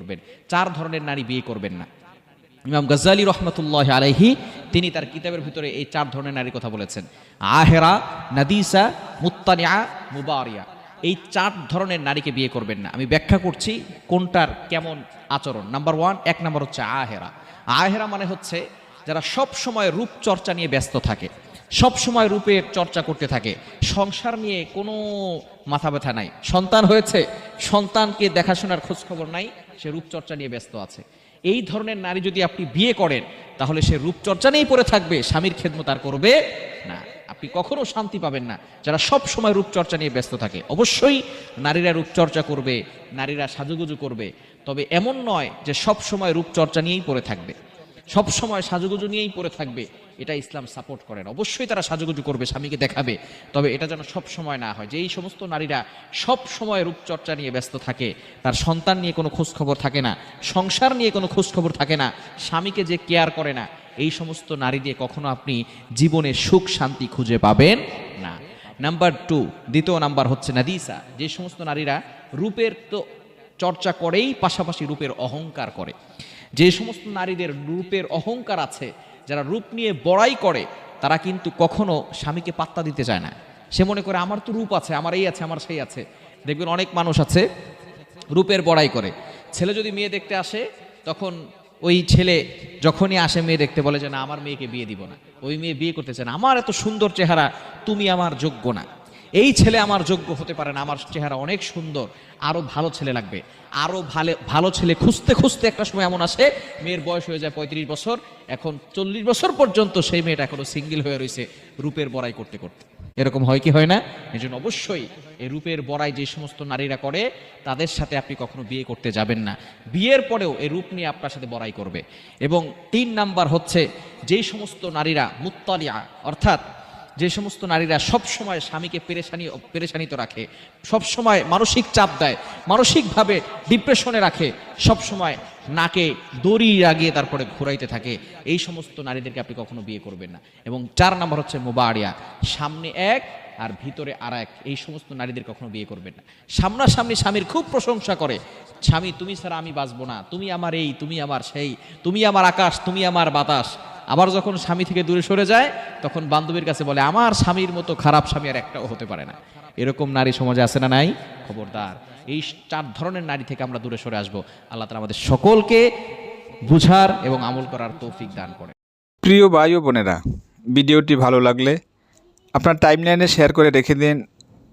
করবেন। 4 ধরনের নারী বিয়ে করবেন না। ইমাম গাজ্জালী রহমতুল্লাহ আলাইহি তিনি তার কিতাবের ভিতরে এই 4 ধরনের নারীর কথা বলেছেন। আহেরা, নাদিসা, মুত্তানিয়া, মুবারিয়া, এই 4 ধরনের নারীকে বিয়ে করবেন না। আমি ব্যাখ্যা করছি কোনটার কেমন আচরণ। নাম্বার 1, 1 নম্বর হচ্ছে আহেরা। আহেরা মানে হচ্ছে যারা সব সময় রূপ চর্চা নিয়ে ব্যস্ত থাকে, সব সময় রূপের চর্চা করতে থাকে, সংসার নিয়ে কোনো মাথা ব্যথা নাই। সন্তান হয়েছে, সন্তানকে দেখাশোনার খোঁজ খবর নাই, সে রূপচর্চা নিয়ে ব্যস্ত আছে। এই ধরনের নারী যদি আপনি বিয়ে করেন তাহলে সে রূপচর্চা নিয়েই পড়ে থাকবে, স্বামীর খেদমত আর করবে না। আপনি কখনো শান্তি পাবেন না যারা সব সময় রূপচর্চা নিয়ে ব্যস্ত থাকে। অবশ্যই নারীরা রূপচর্চা করবে, নারীরা সাজুগুজু করবে, তবে এমন নয় যে সব সময় রূপচর্চা নিয়েই পড়ে থাকবে, সব সময় সাজুগুজু নিয়েই পড়ে থাকবে। এটা ইসলাম সাপোর্ট করে না। অবশ্যই তারা সাজুগুজু করবে, স্বামীকে দেখাবে, তবে এটা যেন সব সময় না হয়। যে এই সমস্ত নারীরা সব সময় রূপচর্চা নিয়ে ব্যস্ত থাকে, তার সন্তান নিয়ে কোনো খোঁজ খবর থাকে না, সংসার নিয়ে কোনো খোঁজ খবর থাকে না, স্বামীকে যে কেয়ার করে না, এই সমস্ত নারী দিয়ে কখনো আপনি জীবনে সুখ শান্তি খুঁজে পাবেন না। নাম্বার 2, দ্বিতীয় নাম্বার হচ্ছে নাদিসা। যে সমস্ত নারীরা রূপের তো চর্চা করেই পাশাপাশি রূপের অহংকার করে। যে সমস্ত নারীদের রূপের অহংকার আছে, যারা রূপ নিয়ে বড়াই করে, তারা কিন্তু কখনো স্বামীকে পাত্তা দিতে চায় না। সে মনে করে আমার তো রূপ আছে, আমার এই আছে, আমার সেই আছে। দেখবেন অনেক মানুষ আছে রূপের বড়াই করে। ছেলে যদি মেয়ে দেখতে আসে, তখন ওই ছেলে যখনই আসে মেয়ে দেখতে বলে যে না, আমার মেয়েকে বিয়ে দিব না, ওই মেয়ে বিয়ে করতে চায় না, আমার এত সুন্দর চেহারা, তুমি আমার যোগ্য না, এই ছেলে আমার যোগ্য হতে পারে না, আমার চেহারা অনেক সুন্দর, আরো ভালো ছেলে লাগবে। আরো ভালো ছেলে খুঁজতে খুঁজতে একটা সময় এমন আসে, মেয়ের বয়স হয়ে যায় 35 বছর, এখন 40 বছর পর্যন্ত সেই মেয়েটা এখনো সিঙ্গেল হয়ে রয়েছে রূপের বড়াই করতে করতে। এরকম হয় কি হয় না? এই জন্য অবশ্যই এই রূপের বড়াই যে সমস্ত নারীরা করে, তাদের সাথে আপনি কখনো বিয়ে করতে যাবেন না। বিয়ের পরেও এই রূপ নিয়ে আপনার সাথে বড়াই করবে। এবং 3 নাম্বার হচ্ছে যেই সমস্ত নারীরা মুত্তালিয়া, অর্থাৎ যে সমস্ত নারীরা সব সময় স্বামীকে পেরেশানিত রাখে, সব সময় মানসিক চাপ দেয়, মানসিকভাবে ডিপ্রেশনে রাখে, সব সময় নাকে দড়ি লাগিয়ে তারপরে ঘুরাইতে থাকে, এই সমস্ত নারীদেরকে আপনি কখনো বিয়ে করবেন না। এবং 4 নম্বর হচ্ছে মুবারিয়া, সামনে এক আর ভিতরে আর এক, এই সমস্ত নারীদের কখনো বিয়ে করবেন না। সামনাসামনি স্বামীর খুব প্রশংসা করে, স্বামী তুমি ছাড়া আমি বাঁচবো না, তুমি আমার এই, তুমি আমার সেই, তুমি আমার আকাশ, তুমি আমার বাতাস। আবার যখন স্বামী থেকে দূরে সরে যায়, তখন বান্ধবীর কাছে বলে আমার স্বামীর মতো খারাপ স্বামী আর একটাও হতে পারে না। এরকম নারী সমাজে আছে না নাই? খবরদার, এই 4 ধরনের নারী থেকে আমরা দূরে সরে আসবো। আল্লাহ তাআলা আমাদের সকলকে বুঝার এবং আমল করার তৌফিক দান করে। প্রিয় ভাই ও বোনেরা, ভিডিওটি ভালো লাগলে আপনার টাইমলাইনে শেয়ার করে রেখে দিন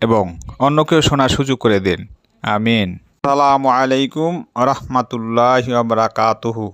এবং অন্যকেও শোনার সুযোগ করে দিন। আমিন। আসসালামু আলাইকুম ওয়া রাহমাতুল্লাহি ওয়া বারাকাতুহু।